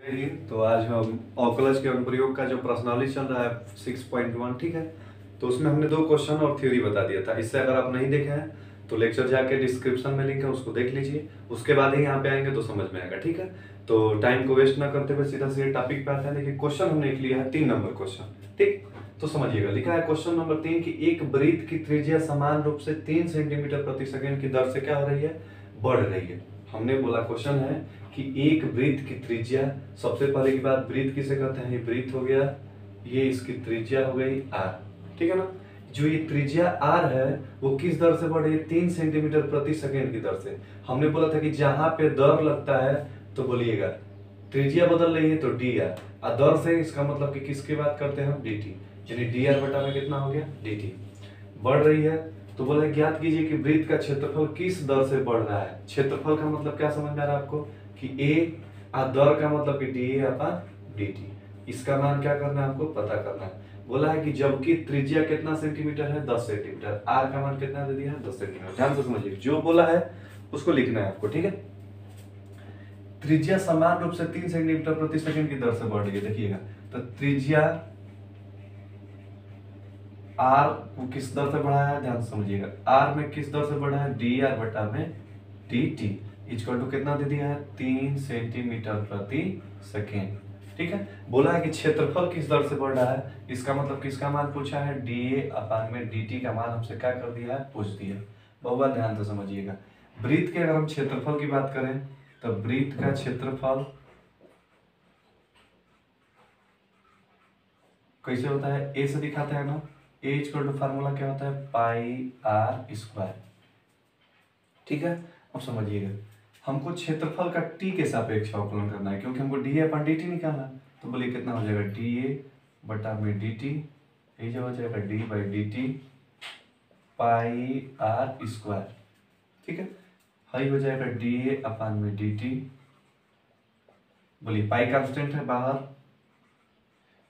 तो आज हम ऑकुलस के अनुप्रयोग का जो प्रश्नावली चल रहा है 6.1, ठीक है। तो उसमें हमने 2 क्वेश्चन और थ्योरी बता दिया था। इससे अगर आप नहीं देखे हैं तो लेक्चर जाके डिस्क्रिप्शन में लिंक है, उसको देख लीजिए। उसके बाद ही यहाँ पे आएंगे तो समझ में आएगा, ठीक है। तो टाइम को वेस्ट ना करते हुए सीधा सीधे टॉपिक पे आते हैं। देखिए क्वेश्चन हमने लिया है 3 नंबर क्वेश्चन, ठीक। तो समझिएगा, लिखा है क्वेश्चन नंबर 3 की एक वृत्त की त्रिज्या समान रूप से 3 सेंटीमीटर प्रति सेकंड की दर से क्या हो रही है, बढ़ रही है। हमने बोला क्वेश्चन है कि एक वृत्त की त्रिज्या, सबसे पहले की बात वृत्त किसे कहते हैं, ये वृत्त हो गया, ये इसकी त्रिज्या हो गई r, ठीक है ना। जो ये त्रिज्या r है वो किस दर से बढ़ रही है, 3 सेंटीमीटर प्रति सेकंड की दर से। हमने बोला था कि जहां पे दर लगता है तो बोलिएगा त्रिज्या बदल रही है तो dr, और दर से इसका मतलब कि किसकी बात करते हैं हम, dt, यानी dr बटा में कितना हो गया, dt। बढ़ रही है तो बोला ज्ञात कीजिए कि वृत्त का क्षेत्रफल किस दर से बढ़ रहा है। क्षेत्रफल का मतलब क्या समझ में आ रहा है आपको कि a, और दर का मतलब कि dA अपॉन dt। इसका मान क्या करना है, आपको पता करना है। बोला है कि जबकि त्रिज्या कितना सेंटीमीटर है, 10 सेंटीमीटर, r का मान कितना दे दिया है, 10 सेंटीमीटर। ध्यान से समझिए, जो बोला है उसको लिखना है आपको, ठीक है। त्रिज्या समान रूप से 3 सेंटीमीटर प्रति सेकंड की दर से बढ़ रही है। देखिएगा तो त्रिज्या r को किस दर से बढ़ाया है, ध्यान से समझिएगा। r में किस दर से बढ़ा है, dr बटा में dt, इक्वल टू कितना दे दिया है, 3 सेंटीमीटर प्रति सेकेंड, ठीक है। बोला है कि क्षेत्रफल किस दर से बढ़ रहा है, इसका मतलब किसका मान पूछा है, dA अपान में dt का मान हमसे क्या कर दिया है, पूछ दिया। बहुत बार ध्यान से समझिएगा। वृत्त के अगर हम क्षेत्रफल की बात करें तो वृत्त का क्षेत्रफल कैसे होता है, a से दिखाते हैं ना, a इक्वल टू फार्मूला क्या होता है, पाई r स्क्वायर, ठीक है। अब समझिएगा, हमको क्षेत्रफल का t के सापेक्ष अवकलन करना है, क्योंकि हमको dA अपन dt निकालना है। तो बोलिए कितना हो जाएगा, dA बटा में dt, ये जो हो जाएगा d by dt pi r square, ठीक है। हाई हो जाएगा dA अपान में dt, बोलिए पाई कांस्टेंट है बाहर,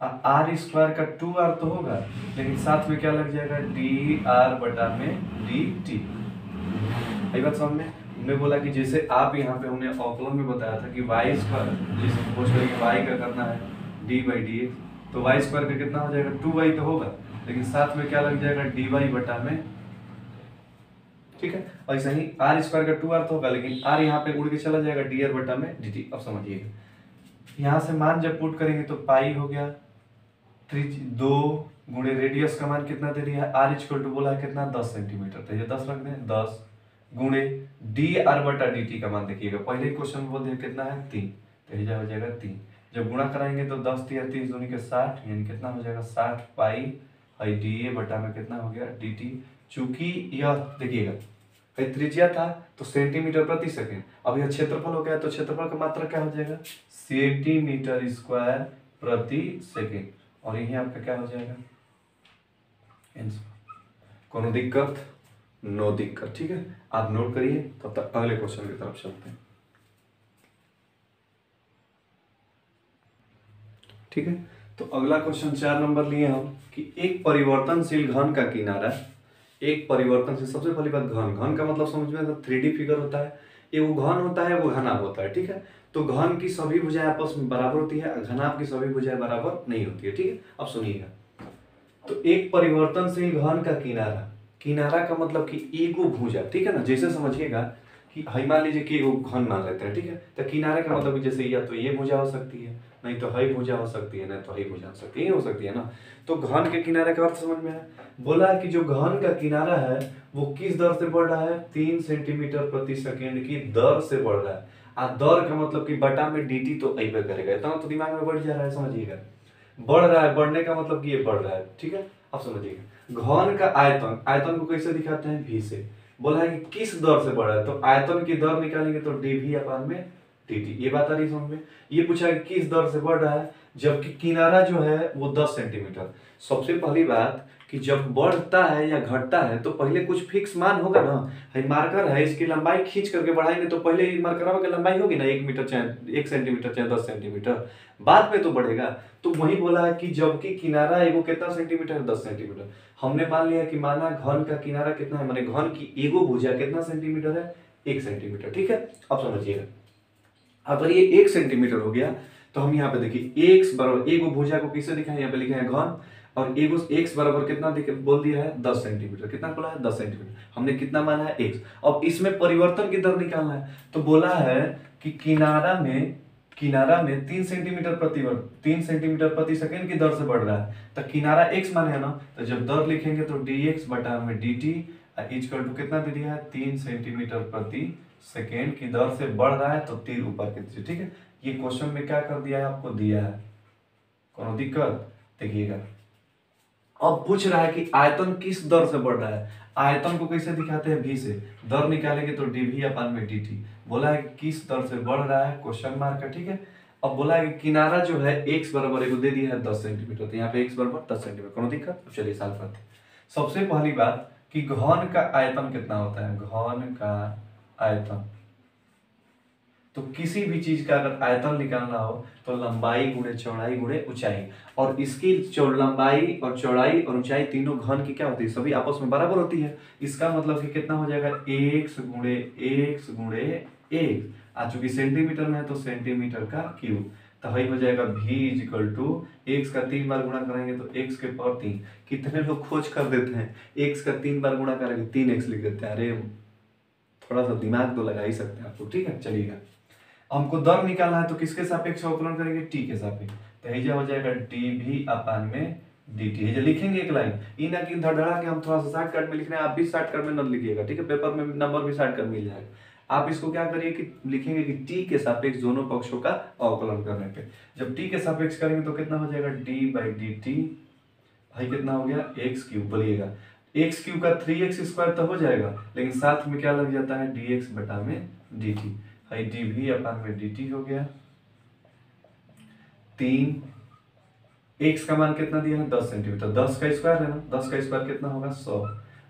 आर स्क्वायर का 2r तो होगा, लेकिन साथ में क्या लग जाएगा, dr बटा में dt। यही बात समझ में। हमने बोला कि जैसे आप यहाँ पे हमने अवकलन में बताया था कि y स्क्वायर, जैसे सपोज करिए y का करना है d बाई dx, तो y स्क्वायर का कितना हो जाएगा, 2y तो होगा, लेकिन साथ में क्या लग जाएगा, dy बटा में, ठीक है। और ऐसा ही r स्क्वायर का 2r तो होगा, लेकिन r यहाँ पे उड़ के चला जाएगा dr बटा में dt। अब समझिएगा, यहाँ से मान जब पुट करेंगे तो पाई हो गया 2 गुणे रेडियस का मान कितना दे दिया है, r इक्वल टू बोला है कितना, 10 सेंटीमीटर, तो ये 10 रख दें, 10 गुणे dr बटा dt का मान देखिएगा, पहले क्वेश्चन में बोल दिया कितना है, 3, तो ये हो जाएगा 3। जब गुणा कराएंगे तो 10 3 30 दूनी के 60, यानी कितना हो जाएगा, 60 पाई और dA बटा में कितना हो गया, dt। चूंकि यह देखिएगा त्रिज्या था तो सेंटीमीटर प्रति सेकंड, अब यह क्षेत्रफल हो गया तो क्षेत्रफल का मात्रा क्या हो जाएगा, सेंटीमीटर स्क्वायर प्रति सेकंड, और यही आपका क्या हो जाएगा आंसर। कोनो दिक्कत, नो दिक्कत, ठीक है। आप नोट करिए, तब तक अगले क्वेश्चन की तरफ चलते हैं, ठीक है। तो अगला क्वेश्चन 4 नंबर लिए हम कि एक परिवर्तनशील घन का किनारा, एक परिवर्तनशील, सबसे पहली बात घन, घन का मतलब समझ में, 3D फिगर होता है, ये वो घन होता है, वो घनाभ होता है, ठीक है। तो घन की सभी भुजाएं आपस में बराबर होती है, घनाभ की सभी भुजाएं बराबर नहीं होती है, ठीक है। अब सुनिएगा, तो एक परिवर्तनशील घन का किनारा, किनारा का मतलब कि एगो भुजा, ठीक है ना। जैसे समझिएगा कि हाई मान लीजिए कि एगो घन मान लेते हैं, ठीक है। तो किनारे का मतलब जैसे या तो ये भुजा हो सकती है, नहीं तो हाई भुजा हो सकती है, नहीं तो हाई भुजा हो सकती है, ये हो सकती है ना। तो घन के किनारे का अर्थ समझ में है। बोला है कि जो घन का किनारा है वो किस दर से बढ़ रहा है, 3 सेंटीमीटर प्रति सेकेंड की दर से बढ़ रहा है। दर का मतलब कि बटा में dt तो अइबे करेगा, इतना तो दिमाग में बढ़ जा रहा है, समझिएगा। बढ़ रहा है, बढ़ने का मतलब कि ये बढ़ रहा है, ठीक है। अब समझिएगा, घन का आयतन, आयतन को कैसे दिखाते हैं, v से। बोला है कि किस दर से बढ़ रहा है, तो आयतन की दर निकालेंगे तो dv अपान में dt, ये बात आ रही समझ में। ये पूछा है कि किस दर से बढ़ रहा है, जबकि किनारा जो है वो 10 सेंटीमीटर। सबसे पहली बात कि जब बढ़ता है या घटता है तो पहले कुछ फिक्स मान होगा ना, है मार्कर है, इसकी लंबाई खींच करके बढ़ाएंगे तो पहले मार्कर की लंबाई होगी ना 1 मीटर चाहे 1 सेंटीमीटर चाहे 10 सेंटीमीटर, बाद में तो बढ़ेगा। तो वही बोला है कि जबकि किनारा एगो कितना सेंटीमीटर है, 10 सेंटीमीटर। हमने मान लिया कि माना घन का किनारा कितना है, माने घन की एगो भुजा कितना सेंटीमीटर है, 1 सेंटीमीटर, ठीक है। अब समझिएगा, अगर ये 1 सेंटीमीटर हो गया तो हम यहाँ पे देखिए एक्स बराबर, एक भुजा को किसे दिखा है, यहाँ पे लिखा है घन, और एक एक्स बराबर कितना बोल दिया है 10 सेंटीमीटर। कितना बोला है 10 सेंटीमीटर, हमने कितना माना है एक्स। अब इसमें परिवर्तन की दर निकालना है, तो बोला है कि किनारा में 3 सेंटीमीटर प्रति सेकंड की दर से बढ़ रहा है, तो किनारा x माने है ना, तो जब दर लिखेंगे तो dx बटा में dt इक्वल टू कितना दे दिया है 3 सेंटीमीटर प्रति सेकंड की दर से बढ़ रहा है, तो तीर ऊपर के दीजिए। ठीक है, ये क्वेश्चन में क्या कर दिया है, आपको दिया है, कोनो दिक्कत देखिएगा। अब पूछ रहा है कि आयतन किस दर से बढ़ रहा है, आयतन को कैसे दिखाते हैं v से, दर निकालेंगे तो dv अपन में dt। बोला है कि किस दर से बढ़ रहा है, क्वेश्चन मार्क है। ठीक है, अब बोला है कि किनारा जो है x बराबर एक दे दिया है 10 सेंटीमीटर, तो यहाँ पे x बराबर 10 सेंटीमीटर, कोनो दिक्कत। चलिए सॉल्व करते हैं। सबसे पहली बात कि घन का आयतन कितना होता है, घन का आयतन, तो किसी भी चीज का अगर आयतन निकालना हो तो लंबाई गुणे चौड़ाई गुणे ऊंचाई, और इसकी लंबाई और चौड़ाई और ऊंचाई तीनों घन की क्या होती है, सभी आपस में बराबर होती है। इसका मतलब कि कितना हो जाएगा x गुणे x, आ चूंकि सेंटीमीटर में है तो सेंटीमीटर का क्यूब, तो वही हो जाएगा v इक्वल टू x का 3 बार गुणा करेंगे तो x के पावर 3। कितने लोग खोज कर देते हैं, x का 3 बार गुणा करेंगे 3x लिख देते हैं, अरे थोड़ा सा दिमाग तो लगा ही सकते हैं आपको। ठीक है, चलिएगा, हमको दर निकालना है तो किसके सापेक्ष अवकलन करेंगे, t के सापेक्ष, तो ये हो जाएगा dv अपान में dt। ये लिखेंगे एक लाइन, ई ना कि धड़धड़ा के हम थोड़ा सा शॉर्टकट में लिख रहे हैं, आप भी शॉर्टकट में न लिखिएगा। ठीक है, पेपर में नंबर भी शॉर्टकट मिल जाएगा। आप इसको क्या करिए कि लिखेंगे कि t के सापेक्ष दोनों पक्षों का अवकलन करने पे, जब t के सापेक्ष करेंगे तो कितना हो जाएगा d बाई dt, भाई कितना हो गया x क्यूब। बोलिएगा x क्यूब का 3x स्क्वायर तो हो जाएगा, लेकिन साथ में क्या लग जाता है dx बटा में dt, भाई dv अपान में dt हो गया 3, x का मान कितना दिया है 10 सेंटीमीटर, 10 का स्क्वायर है ना, 10 का स्क्वायर कितना होगा 100,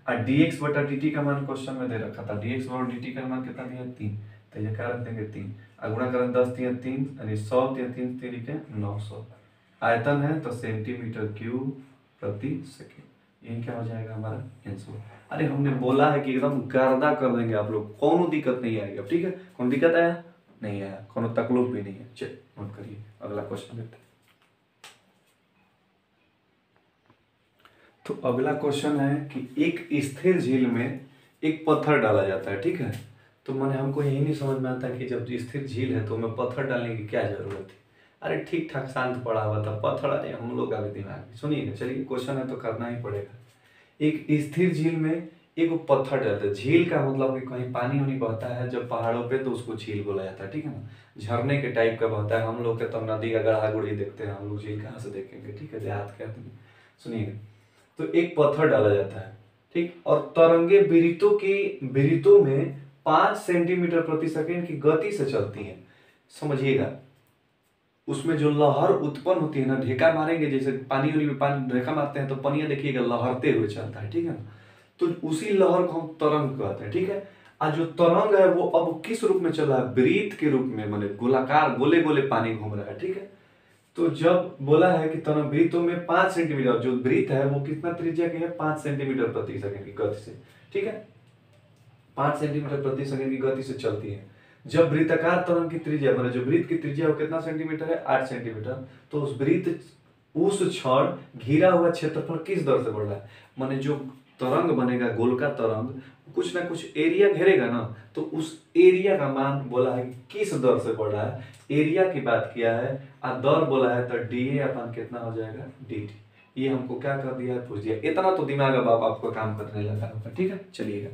और dx बटा dt का मान क्वेश्चन में दे रखा था, dx बटा dt का मान कितना दिया 3, तो ये क्या रख देंगे 3, और गुणा करें 10 3 3 यानी 100 3 3 3 के 900, आयतन है तो सेंटीमीटर क्यूब प्रति सेकंड, ये क्या हो जाएगा हमारा आंसर। अरे हमने बोला है कि एकदम गर्दा कर देंगे आप लोग, कोनो दिक्कत नहीं आएगी। ठीक है, कौन दिक्कत आया नहीं आया, कोनो तकलीफ भी नहीं है। चल नोट करिए, अगला क्वेश्चन लेते हैं। तो अगला क्वेश्चन है कि एक स्थिर झील में एक पत्थर डाला जाता है। ठीक है, तो मैंने हमको यही नहीं समझ में आता कि जब स्थिर झील है तो हमें पत्थर डालने की क्या जरूरत थी। अरे ठीक ठाक शांत पड़ा हुआ था, पत्थर अरे हम लोग का भी दिमाग। सुनिएगा, चलिए क्वेश्चन है तो करना ही पड़ेगा। एक स्थिर झील में एक पत्थर डालते हैं, झील का मतलब कि कहीं पानी उनी बहता है जब पहाड़ों पे तो उसको झील बोला जाता है। ठीक है ना, झरने के टाइप का बहता है, हम लोग के तब नदी का गढ़ा गुड़ी देखते हैं, हम लोग झील कहाँ से देखेंगे। ठीक है, देहात के आदमी। सुनिएगा, तो एक पत्थर डाला जाता है, ठीक, और तरंगे बिरितों में 5 सेंटीमीटर प्रति सेकंड की गति से चलती हैं। समझिएगा, उसमें जो लहर उत्पन्न होती है ना, ढेका मारेंगे जैसे पानी में पानी ढेका मारते हैं तो पनिया देखिएगा लहरते हुए चलता है। ठीक है, तो उसी लहर को हम तरंग कहते हैं। ठीक है, आज जो तरंग है वो अब किस रूप में चल रहा है, वृत्त के रूप में, माने गोलाकार गोले गोले पानी घूम रहा है। ठीक है, तो जब बोला है कि तरंग वृत्तों में 5 सेंटीमीटर, जो वृत्त है वो कितना त्रिज्या की है 5 सेंटीमीटर प्रति सेकंड की गति से। ठीक है, 5 सेंटीमीटर प्रति सेकंड की गति से चलती है। जब वृत्ताकार तरंग की त्रिज्या, मतलब जो वृत्त की त्रिज्या वो कितना सेंटीमीटर है 8 सेंटीमीटर, तो उस वृत्त उस क्षण घिरा हुआ क्षेत्रफल किस दर से बढ़ रहा है, माने जो तरंग बनेगा गोलका तरंग कुछ ना कुछ एरिया घेरेगा ना, तो उस एरिया का मान बोला है कि किस दर से बढ़ रहा है, एरिया की बात किया है, और दर बोला है तो डीए अपन कितना हो जाएगा dt। ये हमको क्या कर दिया है, पूछ दिया। इतना तो दिमाग अब आपको काम करने लगा होगा। ठीक है, चलिएगा,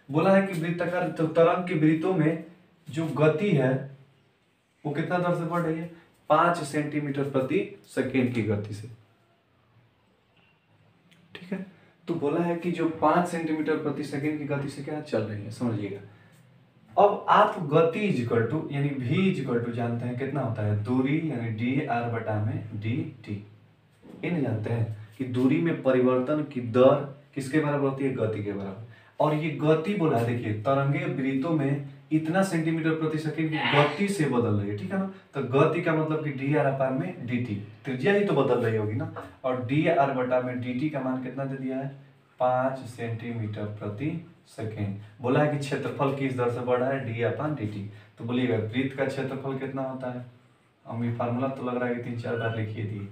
बोला है कि वृत्ताकार तरंग के वृत्तों में जो गति है वो कितना दर से बढ़ रही है, 5 सेंटीमीटर प्रति सेकेंड की गति से। ठीक है, तो बोला है कि जो 5 सेंटीमीटर प्रति सेकेंड की गति से क्या चल रही है, समझिएगा। अब आप गति इक्वल टू यानी v इक्वल टू जानते हैं कितना होता है, दूरी यानी डी आर बटा में डी टी। इन जानते हैं कि दूरी में परिवर्तन की दर किसके बराबर होती है, गति के बराबर। और ये गति बोला है, देखिए तरंगे वृत्तों में इतना सेंटीमीटर प्रति सेकंड की गति से बदल रही है। ठीक है ना, तो गति का मतलब कि डी आर अपान में डी टी, त्रिज्या ही तो बदल रही होगी ना, और डी आर बटा में डी टी का मान कितना दे दिया है 5 सेंटीमीटर प्रति सेकेंड। बोला है कि क्षेत्रफल किस दर से बढ़ रहा है, डी अपान डी टी। तो बोलिएगा वृत्त का क्षेत्रफल कितना होता है हम ये फार्मूला तो लग रहा है कि 3-4 बार लिखिए दिए।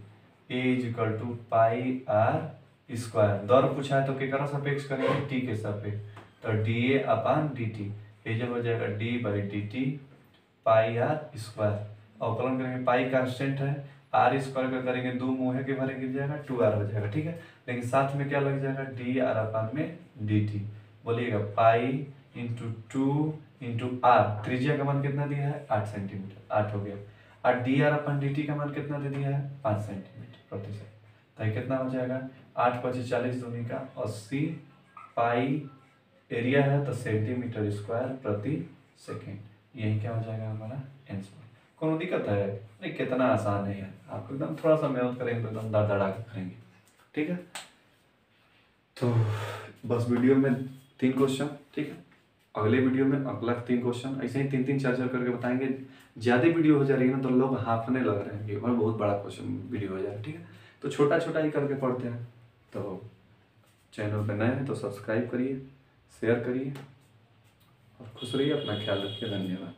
A is equal to pi r square, दर पूछा है तो केकरा सापेक्ष करेंगे, टी के सापेक्ष, तो d A upon d t, ये जब हो जाएगा d by d t pi r square, अवकलन करेंगे पाई कांस्टेंट है, आर स्क्वायर का करेंगे 2 मुँह के भरे गिर जाएगा 2r हो जाएगा, ठीक है। लेकिन साथ में क्या लग जाएगा, डी आर अपान में डी टी, बोलिएगा पाई इंटू 2 इंटू आर, त्रिज्या का मान कितना दिया है 8 सेंटीमीटर, 8 हो गया, और डी आर अपन डी टी का मान कितना दे दिया है 5 सेंटीमीटर प्रति सेकंड, तो ये कितना हो जाएगा 8 × 40 दूनी का 80 पाई, एरिया है तो सेंटीमीटर स्क्वायर प्रति सेकंड, यही क्या हो जाएगा हमारा आंसर। कोनो दिक्कत है नहीं, कितना आसान है यार, आपको एकदम थोड़ा सा मेहनत करेंगे तो एकदम दड़ा के करेंगे, ठीक है। तो बस वीडियो में 3 क्वेश्चन, ठीक है, अगले वीडियो में अगला 3 क्वेश्चन, ऐसे ही 3-3 4-4 करके बताएंगे। ज़्यादा वीडियो हो जा रही है ना तो लोग हाँफने लग रहे हैं कि और बहुत बड़ा क्वेश्चन वीडियो हो जा रहा है, ठीक है। तो छोटा छोटा ही करके पढ़ते हैं। तो चैनल पे नए हैं तो सब्सक्राइब करिए, शेयर करिए और खुश रहिए, अपना ख्याल रखिए, धन्यवाद।